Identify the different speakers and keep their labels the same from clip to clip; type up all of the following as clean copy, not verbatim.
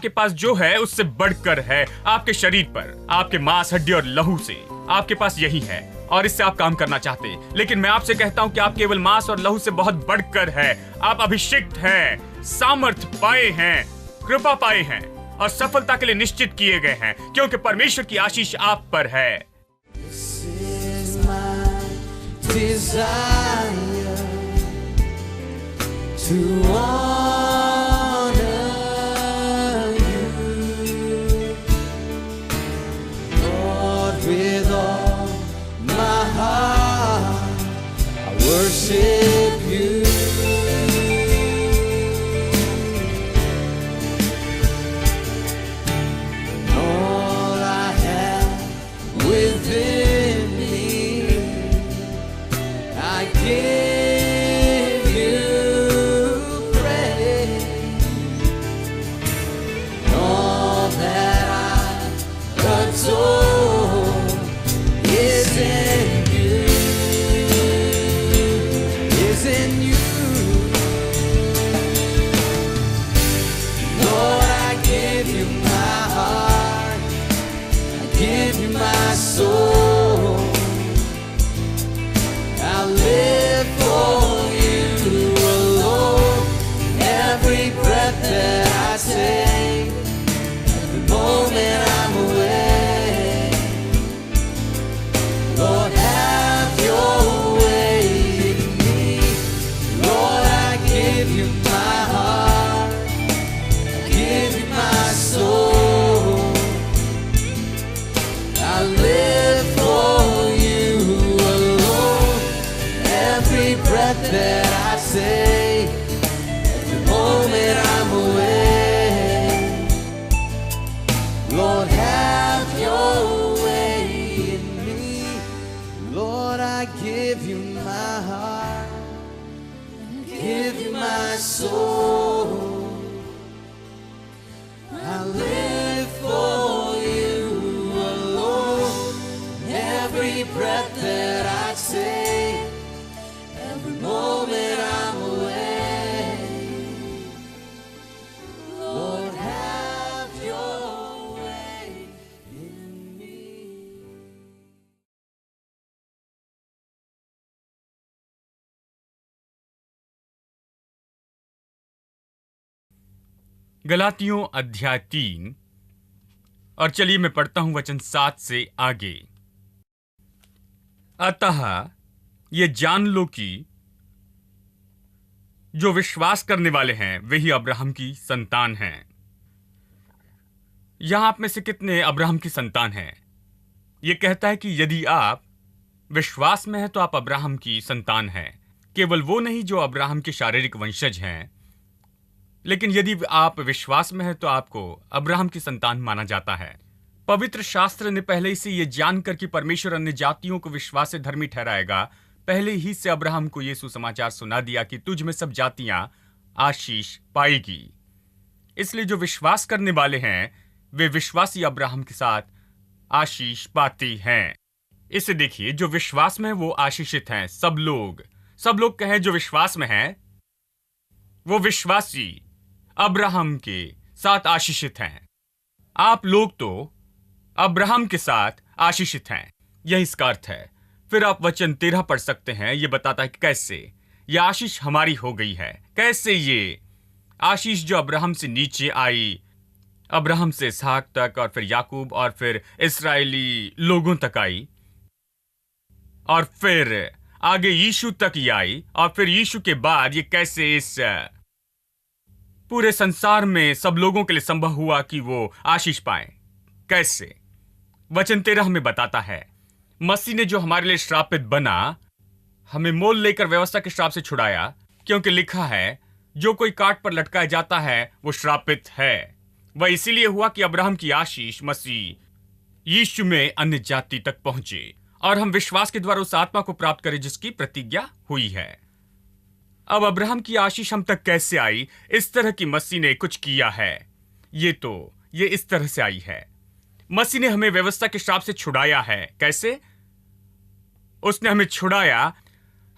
Speaker 1: आपके पास जो है उससे बढ़कर है, आपके शरीर पर, आपके मांस हड्डी और लहू से। आपके पास यही है और इससे आप काम करना चाहते हैं, लेकिन मैं आपसे कहता हूं कि आप केवल मांस और लहू से बहुत बढ़कर है। आप अभिषिक्त हैं, सामर्थ पाए हैं, कृपा पाए हैं और सफलता के लिए निश्चित किए गए हैं, क्योंकि परमेश्वर की आशीष आप पर है।
Speaker 2: Worship you. All I have within me, I give you praise. All that I adore is in in you. Lord, I give you my heart, I give you my soul. I live for you alone. Every breath that I take, every moment I'm away. Lord, have your way. Give you my heart, I give you my soul. I live for you alone. Every breath that I take, every moment I'm away. Lord, have your way in me. Lord, I give you my heart, give you my soul. I live for you alone. Every breath that I take, every moment I'm away. Lord, have your way in me.
Speaker 1: गलातियों अध्याय 3 और चलिए मैं पढ़ता हूं वचन 7 से आगे। अतः ये जान लो कि जो विश्वास करने वाले हैं वे ही अब्राहम की संतान हैं। यहां आप में से कितने अब्राहम की संतान हैं? यह कहता है कि यदि आप विश्वास में हैं तो आप अब्राहम की संतान हैं। केवल वो नहीं जो अब्राहम के शारीरिक वंशज हैं, लेकिन यदि आप विश्वास में हैं तो आपको अब्राहम की संतान माना जाता है। पवित्र शास्त्र ने पहले से यह जानकर कि परमेश्वर अन्य जातियों को विश्वास से धर्मी ठहराएगा, पहले ही से अब्राहम को यह सुसमाचार सुना दिया कि तुझ में सब जातियां आशीष पाएगी। इसलिए जो विश्वास करने वाले हैं वे विश्वासी अब्राहम के साथ आशीष पाते हैं। इसे देखिए, जो विश्वास में है वो आशीषित हैं। सब लोग कहें जो विश्वास में हैं वो विश्वासी अब्राहम के साथ आशीषित हैं। आप लोग तो अब्राहम के साथ आशीषित हैं, यह इसका अर्थ है। फिर आप वचन 13 पढ़ सकते हैं। यह बताता है कि कैसे यह आशीष हमारी हो गई है। कैसे ये आशीष जो अब्राहम से नीचे आई, अब्राहम से इसहाक तक और फिर याकूब और फिर इस्राएली लोगों तक आई और फिर आगे यीशु तक ही आई और फिर यीशु के बाद ये कैसे इस पूरे संसार में सब लोगों के लिए संभव हुआ कि वो आशीष पाएं। कैसे? वचन 13 हमें बताता है, मसीह ने जो हमारे लिए श्रापित बना, हमें मोल लेकर व्यवस्था के श्राप से छुड़ाया, क्योंकि लिखा है जो कोई काट पर लटकाया जाता है वो श्रापित है। वह इसीलिए हुआ कि अब्राहम की आशीष मसीह यीशु में अन्य जाति तक पहुंचे और हम विश्वास के द्वारा उस आत्मा को प्राप्त करें जिसकी प्रतिज्ञा हुई है। अब अब्राहम की आशीष हम तक कैसे आई? इस तरह की मसीह ने कुछ किया है। ये इस तरह से आई है। मसीह ने हमें व्यवस्था के श्राप से छुड़ाया है। कैसे? उसने हमें छुड़ाया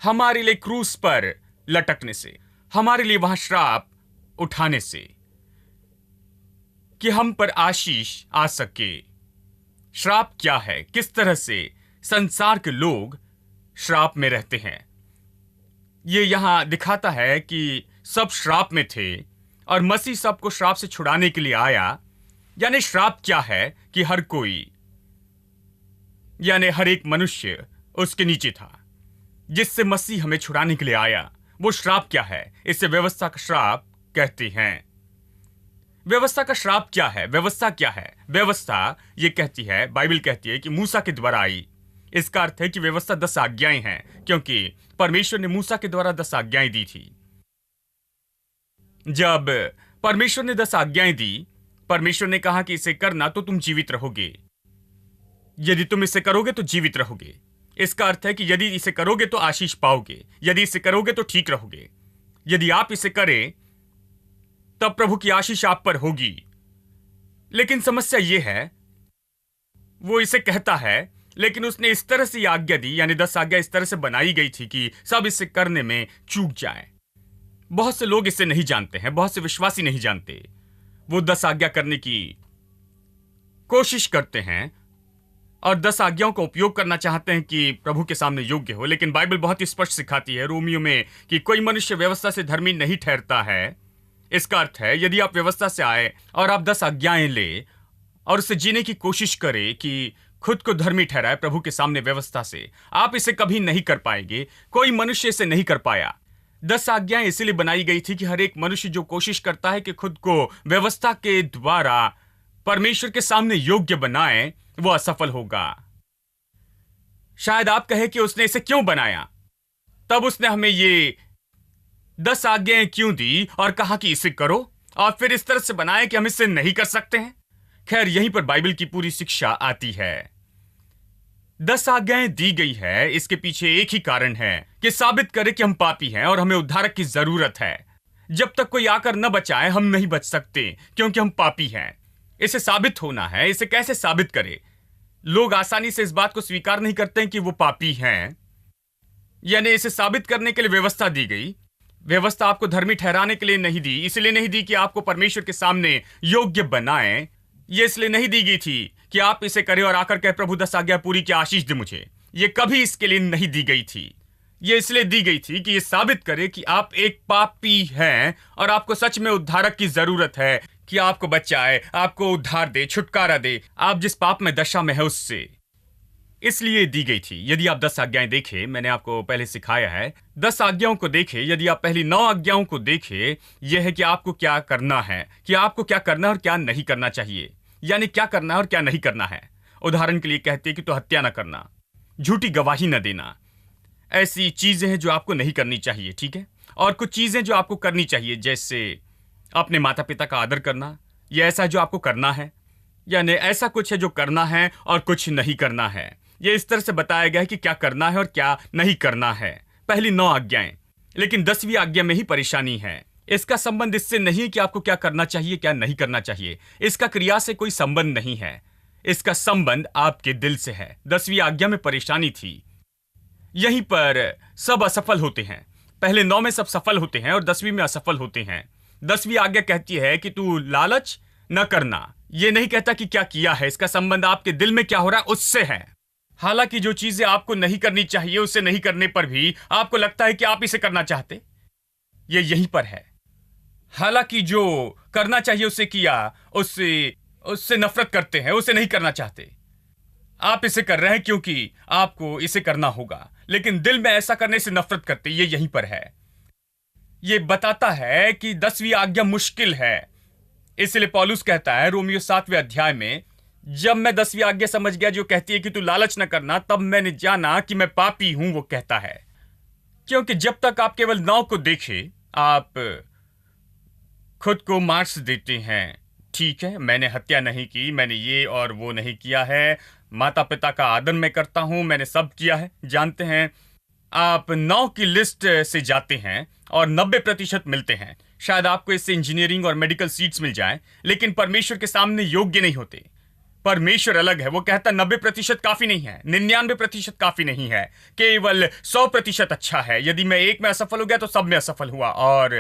Speaker 1: हमारे लिए क्रूस पर लटकने से, हमारे लिए वहां श्राप उठाने से। कि हम पर आशीष आ सके। श्राप क्या है, किस तरह से संसार के लोग श्राप में रहते हैं, ये यहां दिखाता है कि सब श्राप में थे और मसीह सबको श्राप से छुड़ाने के लिए आया। यानी श्राप क्या है कि हर कोई, यानी हर एक मनुष्य उसके नीचे था, जिससे मसीह हमें छुड़ाने के लिए आया। वो श्राप क्या है? इसे व्यवस्था का श्राप कहते हैं। व्यवस्था का श्राप क्या है? व्यवस्था क्या है? व्यवस्था ये कहती है, बाइबल कहती है कि मूसा के द्वारा आई। इसका अर्थ है कि व्यवस्था 10 आज्ञाएं हैं, क्योंकि परमेश्वर ने मूसा के द्वारा 10 आज्ञाएं दी थी। जब परमेश्वर ने 10 आज्ञाएं दी, परमेश्वर ने कहा कि इसे करना तो तुम जीवित रहोगे, यदि तुम इसे करोगे तो जीवित रहोगे। इसका अर्थ है कि यदि इसे करोगे तो आशीष पाओगे, यदि इसे करोगे तो ठीक रहोगे। यदि आप इसे करें तब प्रभु की आशीष आप पर होगी। लेकिन समस्या यह है, वो इसे कहता है, लेकिन उसने इस तरह से आज्ञा दी, यानी 10 आज्ञा इस तरह से बनाई गई थी कि सब इसे करने में चूक जाए। बहुत से लोग इसे नहीं जानते हैं, बहुत से विश्वासी नहीं जानते। वो 10 आज्ञा करने की कोशिश करते हैं और 10 आज्ञाओं का उपयोग करना चाहते हैं कि प्रभु के सामने योग्य हो। लेकिन बाइबल बहुत ही स्पष्ट सिखाती है रोमियो में कि कोई मनुष्य व्यवस्था से धर्मी नहीं ठहरता है। इसका अर्थ है, यदि आप व्यवस्था से आए और आप 10 आज्ञाएं ले और उसे जीने की कोशिश करें कि खुद को धर्मी ठहराए प्रभु के सामने व्यवस्था से, आप इसे कभी नहीं कर पाएंगे। कोई मनुष्य इसे नहीं कर पाया। 10 आज्ञाएं इसलिए बनाई गई थी कि हर एक मनुष्य जो कोशिश करता है कि खुद को व्यवस्था के द्वारा परमेश्वर के सामने योग्य बनाए, वो असफल होगा। शायद आप कहें कि उसने इसे क्यों बनाया, तब उसने हमें ये 10 आज्ञाएं क्यों दी और कहा कि इसे करो, और फिर इस तरह से बनाया कि हम इसे नहीं कर सकते हैं। खैर, यहीं पर बाइबल की पूरी शिक्षा आती है। 10 आज्ञाएं दी गई है, इसके पीछे एक ही कारण है कि साबित करे कि हम पापी हैं और हमें उद्धारक की जरूरत है। जब तक कोई आकर न बचाए हम नहीं बच सकते, क्योंकि हम पापी हैं। इसे साबित होना है। इसे कैसे साबित करे? लोग आसानी से इस बात को स्वीकार नहीं करते हैं कि वो पापी हैं। यानी इसे साबित करने के लिए व्यवस्था दी गई। व्यवस्था आपको धर्मी ठहराने के लिए नहीं दी, इसलिए नहीं दी कि आपको परमेश्वर के सामने योग्य बनाए। ये इसलिए नहीं दी गई थी कि आप इसे करें और आकर कहे प्रभु 10 आज्ञा पूरी की आशीष दे मुझे। ये कभी इसके लिए नहीं दी गई थी। ये इसलिए दी गई थी कि ये साबित करे कि आप एक पापी हैं और आपको सच में उद्धारक की जरूरत है, कि आपको बचाए, आपको उद्धार दे, छुटकारा दे, आप जिस पाप में दशा में है उससे। इसलिए दी गई थी। यदि आप 10 आज्ञाएं देखें, मैंने आपको पहले सिखाया है, 10 आज्ञाओं को देखें, यदि आप पहली 9 आज्ञाओं को देखें, यह है कि आपको क्या करना है, कि आपको क्या करना है और क्या नहीं करना चाहिए। यानी क्या करना है और क्या नहीं करना है। उदाहरण के लिए कहते हैं कि तो हत्या न करना, झूठी गवाही न देना, ऐसी चीजें हैं जो आपको नहीं करनी चाहिए, ठीक है। और कुछ चीजें जो आपको करनी चाहिए, जैसे अपने माता पिता का आदर करना, यह ऐसा जो आपको करना है। यानी ऐसा कुछ है जो करना है और कुछ नहीं करना है। यह इस तरह से बताया गया है कि क्या करना है और क्या नहीं करना है, पहली 9 आज्ञाएं। लेकिन 10वीं आज्ञा में ही परेशानी है। इसका संबंध इससे नहीं है कि आपको क्या करना चाहिए, क्या नहीं करना चाहिए। इसका क्रिया से कोई संबंध नहीं है, इसका संबंध आपके दिल से है। 10वीं आज्ञा में परेशानी थी। यहीं पर सब असफल होते हैं। पहले 9 में सब सफल होते हैं और 10वीं में असफल होते हैं। 10वीं आज्ञा कहती है कि तू लालच न करना। यह नहीं कहता कि क्या किया है, इसका संबंध आपके दिल में क्या हो रहा है उससे है। हालांकि जो चीजें आपको नहीं करनी चाहिए, उसे नहीं करने पर भी आपको लगता है कि आप इसे करना चाहते, ये यहीं पर है। हालांकि जो करना चाहिए उसे किया, उससे नफरत करते हैं, उसे नहीं करना चाहते। आप इसे कर रहे हैं क्योंकि आपको इसे करना होगा, लेकिन दिल में ऐसा करने से नफरत करते, ये यहीं पर है। ये बताता है कि 10वीं आज्ञा मुश्किल है। इसलिए पौलुस कहता है रोमियो 7वें अध्याय में, जब मैं 10वीं आज्ञा समझ गया जो कहती है कि तू लालच न करना, तब मैंने जाना कि मैं पापी हूं। वो कहता है क्योंकि जब तक आप केवल 9 को देखें, आप खुद को मार्क्स देते हैं। ठीक है, मैंने हत्या नहीं की, मैंने ये और वो नहीं किया है, माता पिता का आदर मैं करता हूं, मैंने सब किया है। जानते हैं, आप 9 की लिस्ट से जाते हैं और 90% मिलते हैं। शायद आपको इससे इंजीनियरिंग और मेडिकल सीट्स मिल जाएं, लेकिन परमेश्वर के सामने योग्य नहीं होते। परमेश्वर अलग है। वो कहता 90% काफी नहीं है, 99% काफी नहीं है, केवल 100% अच्छा है। यदि मैं एक में असफल हो गया तो सब में असफल हुआ। और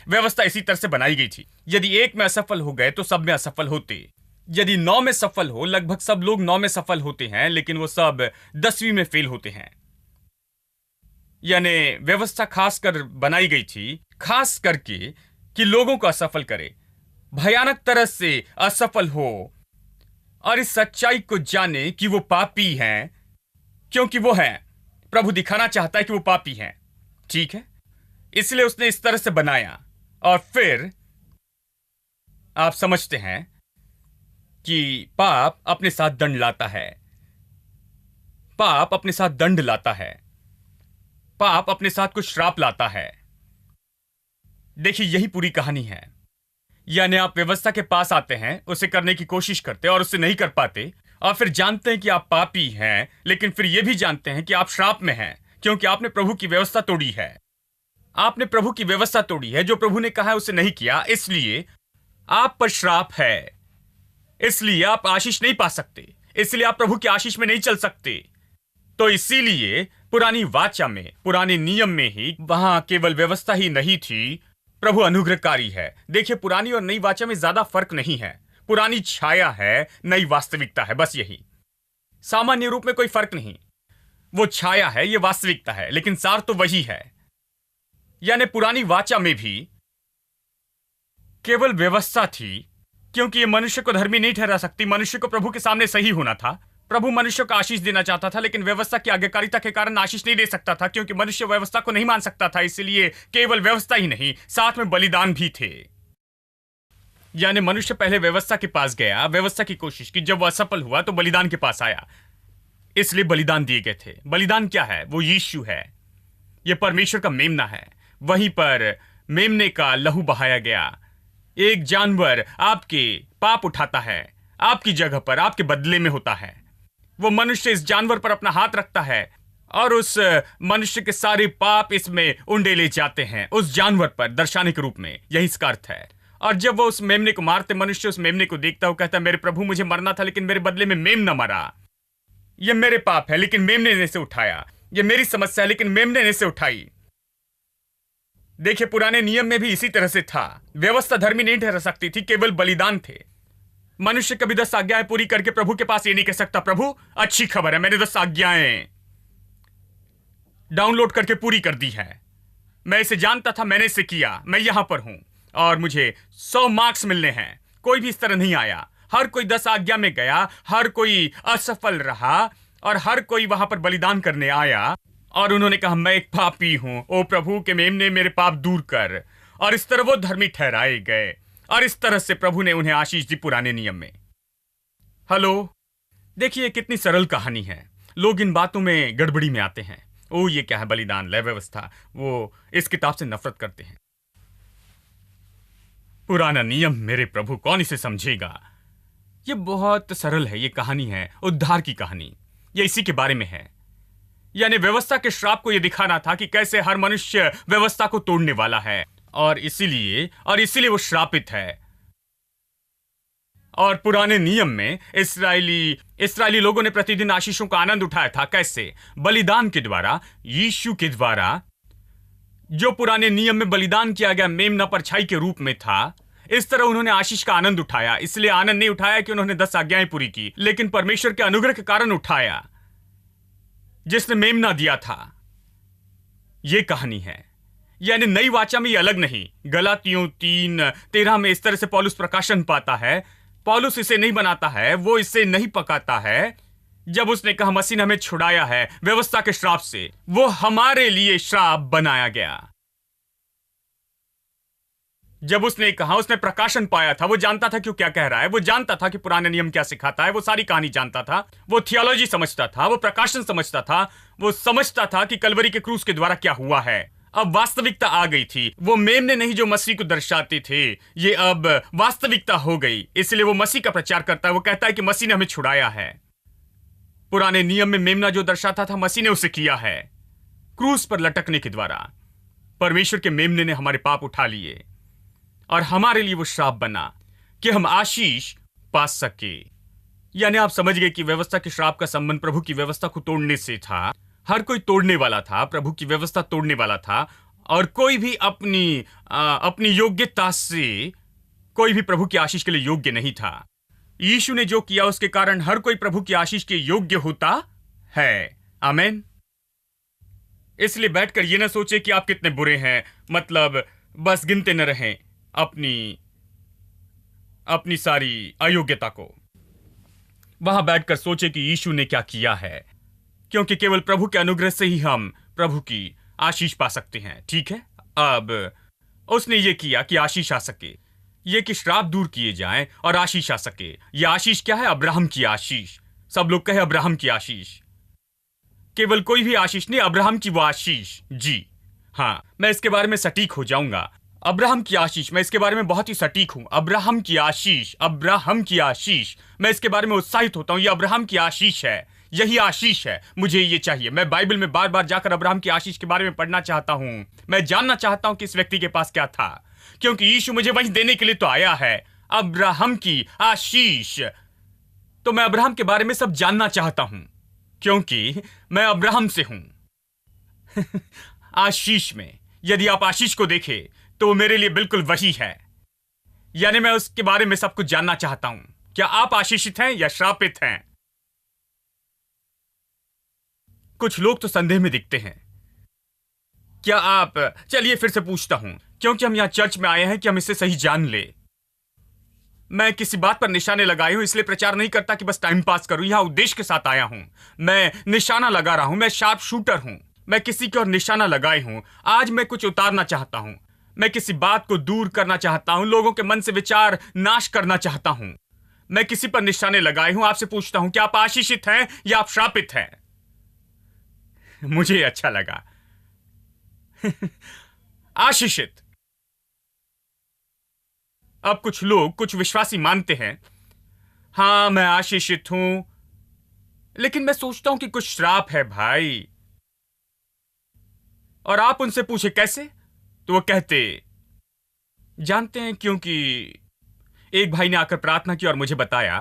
Speaker 1: व्यवस्था इसी तरह से बनाई गई थी। यदि एक में असफल हो गए तो सब में असफल होते। यदि 9 में सफल हो, लगभग सब लोग 9 में सफल होते हैं, लेकिन वो सब 10वीं में फेल होते हैं। यानी व्यवस्था खास कर बनाई गई थी, खास करके कि लोगों को असफल करे, भयानक तरह से असफल हो, और इस सच्चाई को जाने कि वो पापी हैं, क्योंकि वो हैं। प्रभु दिखाना चाहता है कि वो पापी हैं, ठीक है? इसलिए उसने इस तरह से बनाया। और फिर आप समझते हैं कि पाप अपने साथ दंड लाता है। पाप अपने साथ दंड लाता है। पाप अपने साथ कुछ श्राप लाता है। देखिए, यही पूरी कहानी है। यानी आप व्यवस्था के पास आते हैं, उसे करने की कोशिश करते और उसे नहीं कर पाते, और फिर जानते हैं कि आप पापी हैं, लेकिन फिर यह भी जानते हैं कि आप श्राप में हैं, क्योंकि आपने प्रभु की व्यवस्था तोड़ी है। आपने प्रभु की व्यवस्था तोड़ी है। जो प्रभु ने कहा है उसे नहीं किया, इसलिए आप पर श्राप है। इसलिए आप आशीष नहीं पा सकते, इसलिए आप प्रभु की आशीष में नहीं चल सकते। तो इसीलिए पुरानी वाचा में, पुराने नियम में ही, वहां केवल व्यवस्था ही नहीं थी, प्रभु अनुग्रहकारी है। देखिए, पुरानी और नई वाचा में ज्यादा फर्क नहीं है। पुरानी छाया है, नई वास्तविकता है, बस यही। सामान्य रूप में कोई फर्क नहीं। वो छाया है, ये वास्तविकता है, लेकिन सार तो वही है। यानी पुरानी वाचा में भी केवल व्यवस्था थी, क्योंकि ये मनुष्य को धर्मी नहीं ठहरा सकती। मनुष्य को प्रभु के सामने सही होना था। प्रभु मनुष्य को आशीष देना चाहता था, लेकिन व्यवस्था की आज्ञाकारिता के कारण आशीष नहीं दे सकता था, क्योंकि मनुष्य व्यवस्था को नहीं मान सकता था। इसलिए केवल व्यवस्था ही नहीं, साथ में बलिदान भी थे। यानी मनुष्य पहले व्यवस्था के पास गया, व्यवस्था की कोशिश की, जब वह असफल हुआ तो बलिदान के पास आया, इसलिए बलिदान दिए गए थे। बलिदान क्या है? वो यीशु है। यह परमेश्वर का मेमना है। वहीं पर मेमने का लहू बहाया गया। एक जानवर आपके पाप उठाता है, आपकी जगह पर, आपके बदले में होता है। वो मनुष्य इस जानवर पर अपना हाथ रखता है और उस मनुष्य के सारे पाप इसमें उंडेले जाते हैं, उस जानवर पर दर्शाने के रूप में। यही इसका अर्थ है। और जब वो उस मेमने को मारते, मनुष्य उस मेमने को देखता, वो कहता, मेरे प्रभु, मुझे मरना था, लेकिन मेरे बदले में मेमना मरा। ये मेरे पाप है, लेकिन मेमने ने इसे उठाया। ये मेरी समस्या है, लेकिन मेमने ने इसे उठाई। देखिए, पुराने नियम में भी इसी तरह से था। व्यवस्था धर्मी नहीं ठहरा सकती थी, केवल बलिदान थे। मनुष्य कभी 10 आज्ञाएं पूरी करके प्रभु के पास ये नहीं कह सकता, प्रभु अच्छी खबर है, मैंने 10 आज्ञाएं डाउनलोड करके पूरी कर दी है। मैं इसे जानता था, मैंने इसे किया, मैं यहां पर हूं और मुझे 100 मार्क्स मिलने हैं। कोई भी इस तरह नहीं आया। हर कोई 10 आज्ञा में गया, हर कोई असफल रहा, और हर कोई वहां पर बलिदान करने आया, और उन्होंने कहा, मैं एक पापी हूं, ओ प्रभु के मेमने, मेरे पाप दूर कर। और इस तरह वो धर्मी ठहराए गए, और इस तरह से प्रभु ने उन्हें आशीष दी पुराने नियम में। हेलो, देखिए कितनी सरल कहानी है। लोग इन बातों में गड़बड़ी में आते हैं। ओ, ये क्या है, बलिदान, लय व्यवस्था, वो इस किताब से नफरत करते हैं। पुराना नियम, मेरे प्रभु, कौन इसे समझेगा? ये बहुत सरल है। ये कहानी है उद्धार की कहानी। ये इसी के बारे में है। यानी व्यवस्था के श्राप को यह दिखाना था कि कैसे हर मनुष्य व्यवस्था को तोड़ने वाला है, और इसीलिए वो श्रापित है। और पुराने नियम में इस्राएली लोगों ने प्रतिदिन आशीषों का आनंद उठाया था। कैसे? बलिदान के द्वारा, यीशु के द्वारा। जो पुराने नियम में बलिदान किया गया मेमना परछाई के रूप में था, इस तरह उन्होंने आशीष का आनंद उठाया। इसलिए आनंद नहीं उठाया कि उन्होंने 10 आज्ञाएं पूरी की, लेकिन परमेश्वर के अनुग्रह के कारण उठाया, जिसने मेमना दिया था। यह कहानी है। यानी नई वाचा में ये अलग नहीं। गलातियों 3:13 में इस तरह से पौलुस प्रकाशन पाता है। पौलुस इसे नहीं बनाता है, वो इसे नहीं पकाता है। जब उसने कहा मसीह ने हमें छुड़ाया है व्यवस्था के श्राप से, वो हमारे लिए श्राप बनाया गया। जब उसने कहा, उसने प्रकाशन पाया था, वो जानता था कि वो क्या कह रहा है। वो जानता था कि पुराने नियम क्या सिखाता है। वो सारी कहानी जानता था। वो थियोलॉजी समझता था, वो प्रकाशन समझता था। वो समझता था कि कलवरी के क्रूस के द्वारा क्या हुआ है। अब वास्तविकता आ गई थी। वो मेमने नहीं जो मसीह को दर्शाते थे, ये अब वास्तविकता हो गई। इसलिए वो मसीह का प्रचार करता है। वो कहता है कि मसीह ने हमें छुड़ाया है। पुराने नियम में मेमना जो दर्शाता था, मसीह ने उसे किया है क्रूस पर लटकने के द्वारा। परमेश्वर के मेमने ने हमारे पाप उठा लिए, और हमारे लिए वो श्राप बना कि हम आशीष पा सके। यानी आप समझ गए कि व्यवस्था के श्राप का संबंध प्रभु की व्यवस्था को तोड़ने से था। हर कोई तोड़ने वाला था, प्रभु की व्यवस्था तोड़ने वाला था, और कोई भी अपनी योग्यता से कोई भी प्रभु की आशीष के लिए योग्य नहीं था। यीशु ने जो किया उसके कारण हर कोई प्रभु की आशीष के योग्य होता है। आमीन। इसलिए बैठकर ये ना सोचे कि आप कितने बुरे हैं, मतलब बस गिनते न रहें अपनी सारी अयोग्यता को। वहां बैठकर सोचे कि यीशु ने क्या किया है, क्योंकि केवल प्रभु के अनुग्रह से ही हम प्रभु की आशीष पा सकते हैं। ठीक है, अब उसने ये किया कि आशीष आ सके, ये कि श्राप दूर किए जाएं और आशीष आ सके। ये आशीष क्या है? अब्राहम की आशीष। सब लोग कहे अब्राहम की आशीष। केवल कोई भी आशीष नहीं, अब्राहम की वो आशीष। जी हाँ, मैं इसके बारे में सटीक हो जाऊंगा। अब्राहम की आशीष, मैं इसके बारे में बहुत ही सटीक हूं। अब्राहम की आशीष, अब्राहम की आशीष, मैं इसके बारे में उत्साहित होता हूं। यह अब्राहम की आशीष है, यही आशीष है, मुझे ये चाहिए। मैं बाइबल में बार बार जाकर अब्राहम की आशीष के बारे में पढ़ना चाहता हूं। मैं जानना चाहता हूं कि इस व्यक्ति के पास क्या था, क्योंकि यीशु मुझे वही देने के लिए तो आया है, अब्राहम की आशीष। तो मैं अब्राहम के बारे में सब जानना चाहता हूं, क्योंकि मैं अब्राहम से हूं। आशीष में यदि आप आशीष को देखें तो वो मेरे लिए बिल्कुल वही है, यानी मैं उसके बारे में सब कुछ जानना चाहता हूं। क्या आप आशीषित हैं या श्रापित हैं? कुछ लोग तो संदेह में दिखते हैं। क्या आप, चलिए फिर से पूछता हूं, क्योंकि हम यहां चर्च में आए हैं कि हम इसे सही जान ले। मैं किसी बात पर निशाने लगाए हूं, इसलिए प्रचार नहीं करता कि बस टाइम पास करूं। यहां उद्देश्य के साथ आया हूं। मैं निशाना लगा रहा हूं, मैं शार्प शूटर हूं। मैं किसी की ओर निशाना लगाए हूं। आज मैं कुछ उतारना चाहता हूं, मैं किसी बात को दूर करना चाहता हूं, लोगों के मन से विचार नाश करना चाहता हूं। मैं किसी पर निशाने लगाए हूं। आपसे पूछता हूं, क्या आप आशीषित हैं या आप श्रापित हैं? मुझे अच्छा लगा। आशीषित। अब कुछ लोग, कुछ विश्वासी मानते हैं, हां मैं आशीषित हूं, लेकिन मैं सोचता हूं कि कुछ श्राप है भाई। और आप उनसे पूछे कैसे, तो वो कहते जानते हैं, क्योंकि एक भाई ने आकर प्रार्थना की और मुझे बताया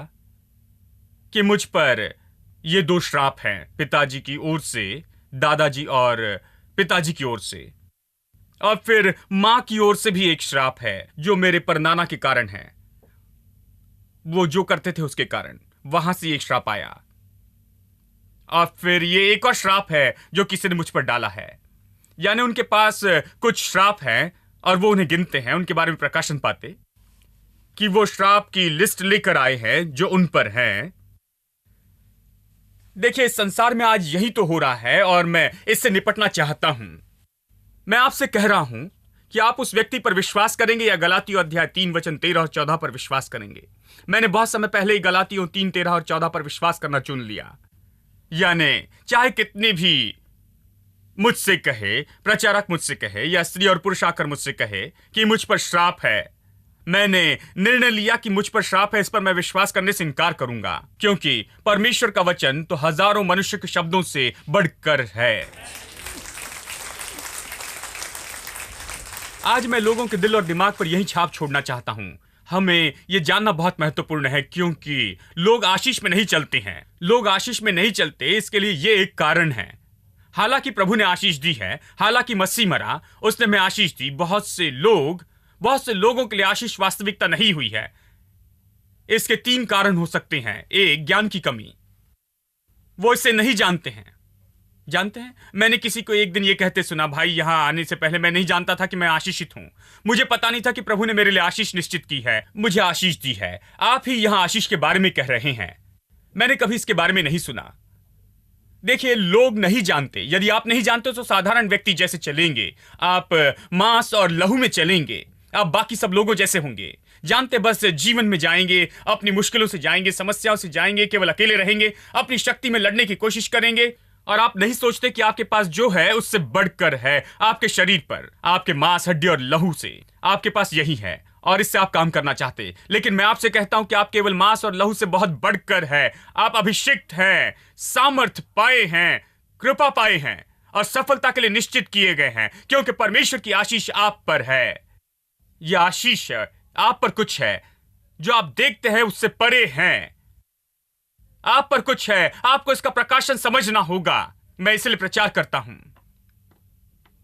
Speaker 1: कि मुझ पर ये 2 श्राप हैं, पिताजी की ओर से, दादाजी और पिताजी की ओर से, और फिर मां की ओर से भी एक श्राप है जो मेरे परनाना के कारण है। वो जो करते थे उसके कारण वहां से एक श्राप आया, और फिर ये एक और श्राप है जो किसी ने मुझ पर डाला है। यानी उनके पास कुछ श्राप हैं और वो उन्हें गिनते हैं, उनके बारे में प्रकाशन पाते कि वो श्राप की लिस्ट लेकर आए हैं जो उन पर हैं। देखिए, इस संसार में आज यही तो हो रहा है और मैं इससे निपटना चाहता हूं। मैं आपसे कह रहा हूं कि आप उस व्यक्ति पर विश्वास करेंगे या गलातियों अध्याय 3 वचन 13 और 14 पर विश्वास करेंगे। मैंने बहुत समय पहले ही गलातियों 3, 13 और 14 पर विश्वास करना चुन लिया। यानी चाहे कितने भी मुझसे कहे, प्रचारक मुझसे कहे या स्त्री और पुरुष आकर मुझसे कहे कि मुझ पर श्राप है, मैंने निर्णय लिया कि मुझ पर श्राप है, इस पर मैं विश्वास करने से इनकार करूंगा, क्योंकि परमेश्वर का वचन तो हजारों मनुष्य के शब्दों से बढ़कर है। आज मैं लोगों के दिल और दिमाग पर यही छाप छोड़ना चाहता हूं। हमें यह जानना बहुत महत्वपूर्ण है, क्योंकि लोग आशीष में नहीं चलते हैं। लोग आशीष में नहीं चलते, इसके लिए यह एक कारण है। हालांकि प्रभु ने आशीष दी है, हालांकि मसीह मरा, उसने हमें आशीष दी। बहुत से लोगों के लिए आशीष वास्तविकता नहीं हुई है। इसके 3 कारण हो सकते हैं। एक, ज्ञान की कमी, वो इसे नहीं जानते हैं। जानते हैं, मैंने किसी को एक दिन ये कहते सुना, भाई यहां आने से पहले मैं नहीं जानता था कि मैं आशीषित हूं। मुझे पता नहीं था कि प्रभु ने मेरे लिए आशीष निश्चित की है, मुझे आशीष दी है। आप ही यहां आशीष के बारे में कह रहे हैं, मैंने कभी इसके बारे में नहीं सुना। देखिए, लोग नहीं जानते। यदि आप नहीं जानते तो साधारण व्यक्ति जैसे चलेंगे, आप मांस और लहू में चलेंगे, आप बाकी सब लोगों जैसे होंगे। जानते बस जीवन में जाएंगे, अपनी मुश्किलों से जाएंगे, समस्याओं से जाएंगे, केवल अकेले रहेंगे, अपनी शक्ति में लड़ने की कोशिश करेंगे, और आप नहीं सोचते कि आपके पास जो है उससे बढ़कर है। आपके शरीर पर, आपके मांस, हड्डी और लहू से आपके पास यही है, और इससे आप काम करना चाहते। लेकिन मैं आपसे कहता हूं कि आप केवल मांस और लहू से बहुत बढ़कर है। आप अभिषिक्त हैं, सामर्थ पाए हैं, कृपा पाए हैं, और सफलता के लिए निश्चित किए गए हैं, क्योंकि परमेश्वर की आशीष आप पर है। यह आशीष आप पर कुछ है जो आप देखते हैं उससे परे हैं। आप पर कुछ है, आपको इसका प्रकाशन समझना होगा। मैं इसलिए प्रचार करता हूं।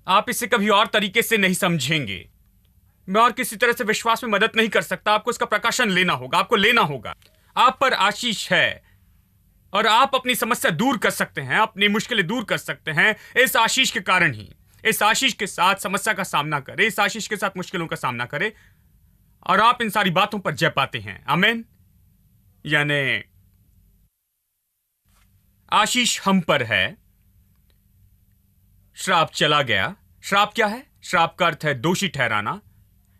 Speaker 1: आप इसे कभी और तरीके से नहीं समझेंगे। मैं और किसी तरह से विश्वास में मदद नहीं कर सकता। आपको इसका प्रकाशन लेना होगा, आपको लेना होगा। आप पर आशीष है और आप अपनी समस्या दूर कर सकते हैं, अपनी मुश्किलें दूर कर सकते हैं इस आशीष के कारण ही। इस आशीष के साथ समस्या का सामना करें, इस आशीष के साथ मुश्किलों का सामना करें और आप इन सारी बातों पर जय पाते हैं। आमीन। यानी आशीष हम पर है, श्राप चला गया। श्राप क्या है? श्राप का अर्थ है दोषी ठहराना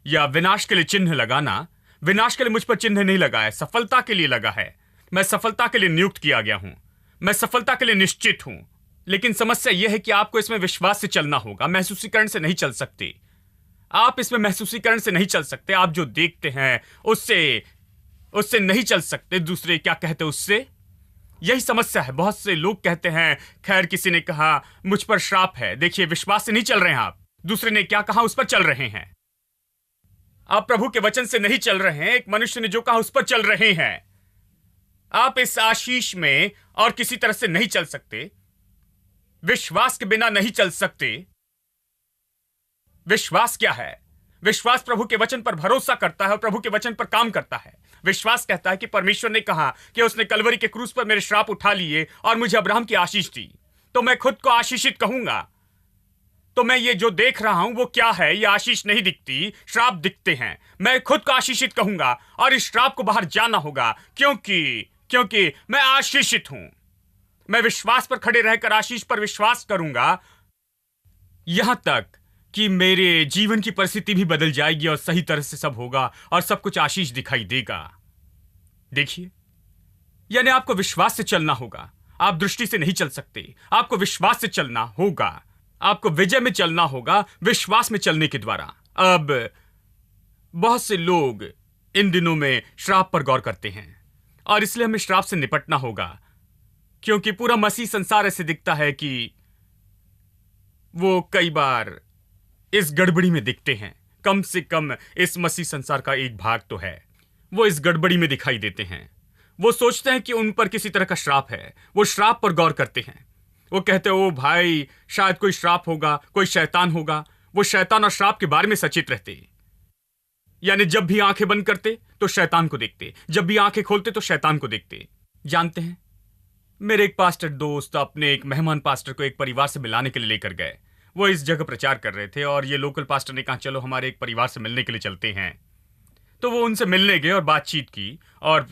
Speaker 1: या विनाश के लिए चिन्ह लगाना। विनाश के लिए मुझ पर चिन्ह नहीं लगा है, सफलता के लिए लगा है। मैं सफलता के लिए नियुक्त किया गया हूं, मैं सफलता के लिए निश्चित हूं। लेकिन समस्या यह है कि आपको इसमें विश्वास से चलना होगा, महसूसीकरण से नहीं चल सकते। आप इसमें महसूसीकरण से नहीं चल सकते। आप जो देखते हैं उससे नहीं चल सकते। दूसरे क्या कहते हैं उससे, यही समस्या है। बहुत से लोग कहते हैं, खैर किसी ने कहा मुझ पर श्राप है। देखिए, विश्वास से नहीं चल रहे हैं आप। दूसरे ने क्या कहा उस पर चल रहे हैं। आप प्रभु के वचन से नहीं चल रहे हैं। एक मनुष्य ने जो कहा उस पर चल रहे हैं। आप इस आशीष में और किसी तरह से नहीं चल सकते। विश्वास के बिना नहीं चल सकते। विश्वास क्या है? विश्वास प्रभु के वचन पर भरोसा करता है और प्रभु के वचन पर काम करता है। विश्वास कहता है कि परमेश्वर ने कहा कि उसने कलवरी के क्रूस पर मेरे श्राप उठा लिए और मुझे अब्राहम की आशीष दी, तो मैं खुद को आशीषित कहूंगा। तो मैं ये जो देख रहा हूं वो क्या है? ये आशीष नहीं दिखती, श्राप दिखते हैं। मैं खुद को आशीषित कहूंगा और इस श्राप को बाहर जाना होगा, क्योंकि मैं आशीषित हूं। मैं विश्वास पर खड़े रहकर आशीष पर विश्वास करूंगा, यहां तक कि मेरे जीवन की परिस्थिति भी बदल जाएगी और सही तरह से सब होगा और सब कुछ आशीष दिखाई देगा। देखिए, यानी आपको विश्वास से चलना होगा। आप दृष्टि से नहीं चल सकते। आपको विश्वास से चलना होगा। आपको विजय में चलना होगा, विश्वास में चलने के द्वारा। अब बहुत से लोग इन दिनों में श्राप पर गौर करते हैं और इसलिए हमें श्राप से निपटना होगा, क्योंकि पूरा मसीह संसार ऐसे दिखता है कि वो कई बार इस गड़बड़ी में दिखते हैं। कम से कम इस मसीह संसार का एक भाग तो है, वो इस गड़बड़ी में दिखाई देते हैं। वो सोचते हैं कि उन पर किसी तरह का श्राप है। वो श्राप पर गौर करते हैं। वो कहते हैं, ओ भाई, शायद कोई श्राप होगा, कोई शैतान होगा। वो शैतान और श्राप के बारे में सचेत रहते। यानी जब भी आंखें बंद करते तो शैतान को देखते, जब भी आंखें खोलते तो शैतान को देखते। जानते हैं, मेरे एक पास्टर दोस्त अपने एक मेहमान पास्टर को एक परिवार से मिलाने के लिए लेकर गए। वो इस जगह प्रचार कर रहे थे और ये लोकल पास्टर ने कहा, चलो हमारे एक परिवार से मिलने के लिए चलते हैं। तो वो उनसे मिलने गए और बातचीत की और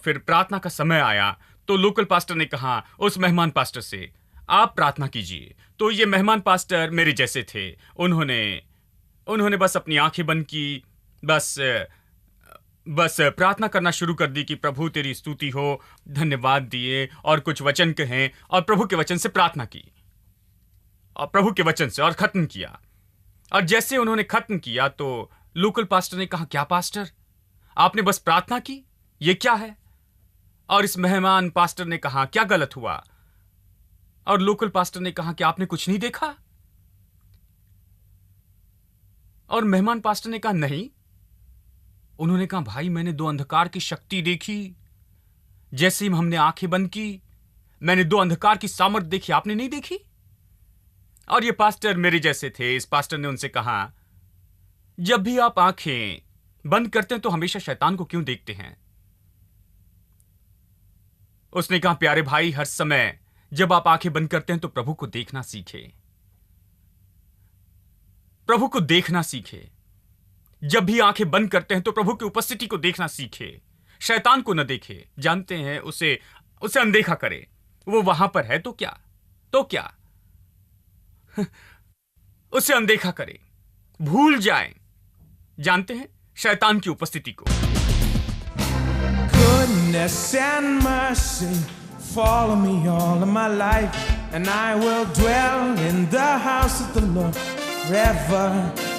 Speaker 1: फिर प्रार्थना का समय आया तो लोकल पास्टर ने कहा उस मेहमान पास्टर से, आप प्रार्थना कीजिए। तो ये मेहमान पास्टर मेरे जैसे थे। उन्होंने बस अपनी आंखें बंद की, बस प्रार्थना करना शुरू कर दी कि प्रभु तेरी स्तुति हो, धन्यवाद दिए और कुछ वचन कहें और प्रभु के वचन से प्रार्थना की और प्रभु के वचन से और खत्म किया। और जैसे उन्होंने खत्म किया तो लोकल पास्टर ने कहा, क्या पास्टर, आपने बस प्रार्थना की? ये क्या है? और इस मेहमान पास्टर ने कहा, क्या गलत हुआ? और लोकल पास्टर ने कहा कि आपने कुछ नहीं देखा? और मेहमान पास्टर ने कहा, नहीं। उन्होंने कहा, भाई, मैंने दो अंधकार की शक्ति देखी। जैसे ही हमने आंखें बंद की, मैंने दो अंधकार की सामर्थ देखी, आपने नहीं देखी? और ये पास्टर मेरे जैसे थे। इस पास्टर ने उनसे कहा, जब भी आप आंखें बंद करते हैं तो हमेशा शैतान को क्यों देखते हैं? उसने कहा, प्यारे भाई, हर समय जब आप आंखें बंद करते हैं तो प्रभु को देखना सीखे। प्रभु को देखना सीखे। जब भी आंखें बंद करते हैं तो प्रभु की उपस्थिति को देखना सीखे, शैतान को न देखे। जानते हैं, उसे अनदेखा करे। वो वहां पर है तो क्या उसे अनदेखा करे, भूल जाए। जानते हैं, शैतान की उपस्थिति को।
Speaker 3: Goodness and mercy follow me all of my life, and I will dwell in the house of the Lord forever,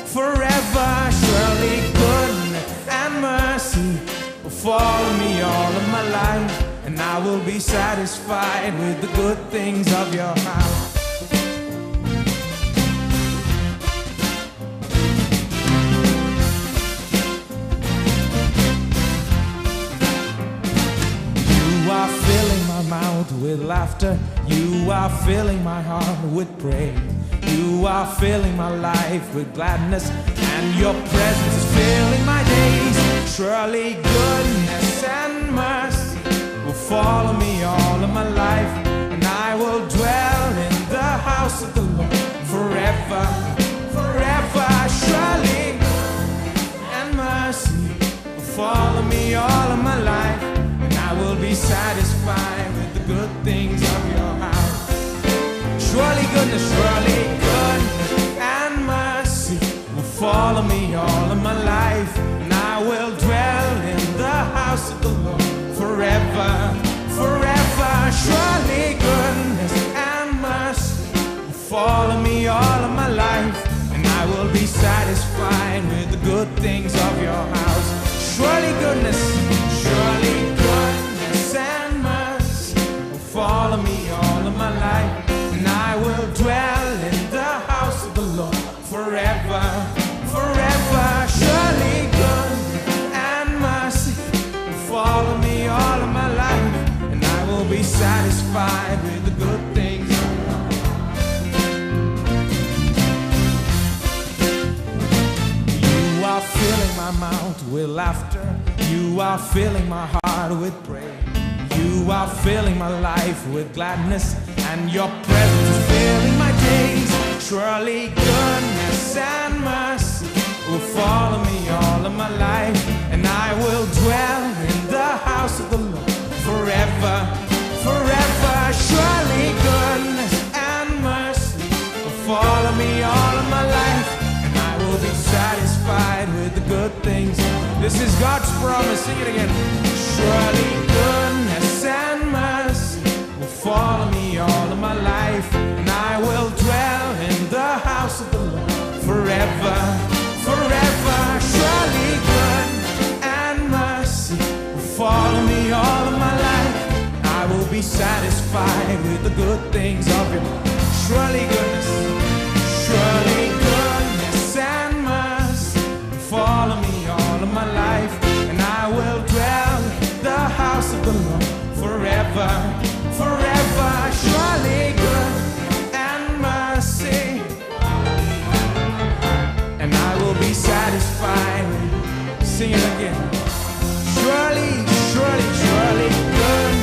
Speaker 3: forever. Surely goodness and mercy will follow me all of my life, and I will be satisfied with the good things of your house. You are filling my laughter. You are filling my heart with praise. You are filling my life with gladness, and your presence is filling my days. Surely goodness and mercy will follow me all of my life, and I will dwell in the house of the Lord forever, forever. Surely and mercy will follow me all of my life, and I will be satisfied with the good things of your house. Surely goodness and mercy will follow me all of my life, and I will dwell in the house of the Lord forever, forever. Surely goodness and mercy will follow me all of my life, and I will be satisfied with the good things of your house. Surely goodness and mercy will follow me all of my life, and I will dwell in the house of the Lord forever, forever. Surely goodness and mercy will follow me all of my life, and I will be satisfied with the good things of God. You are filling my mouth with laughter. You are filling my heart with praise. You are filling my life with gladness, and your presence is filling my days. Surely goodness and mercy will follow me all of my life, and I will dwell in the house of the Lord forever, forever. Surely goodness and mercy will follow me all of my life, and I will be satisfied with the good things. This is God's promise. Sing it again. Surely goodness and mercy will follow me all of my life, and I will dwell in the house of the Lord forever, forever. Surely goodness and mercy will follow me all of my life. I will be satisfied with the good things of your life. Surely goodness and mercy will follow me all of my life, and I will dwell in the house of the Lord forever, forever. Surely good and mercy, and I will be satisfied. Sing it again. Surely good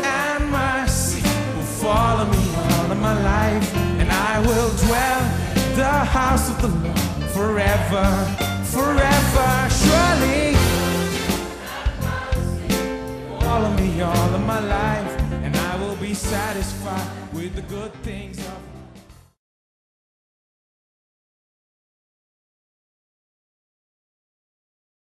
Speaker 3: and mercy will follow me all of my life, and I will dwell in the house of the Lord forever, forever. Surely follow me all of my life, and I will be satisfied with the good things of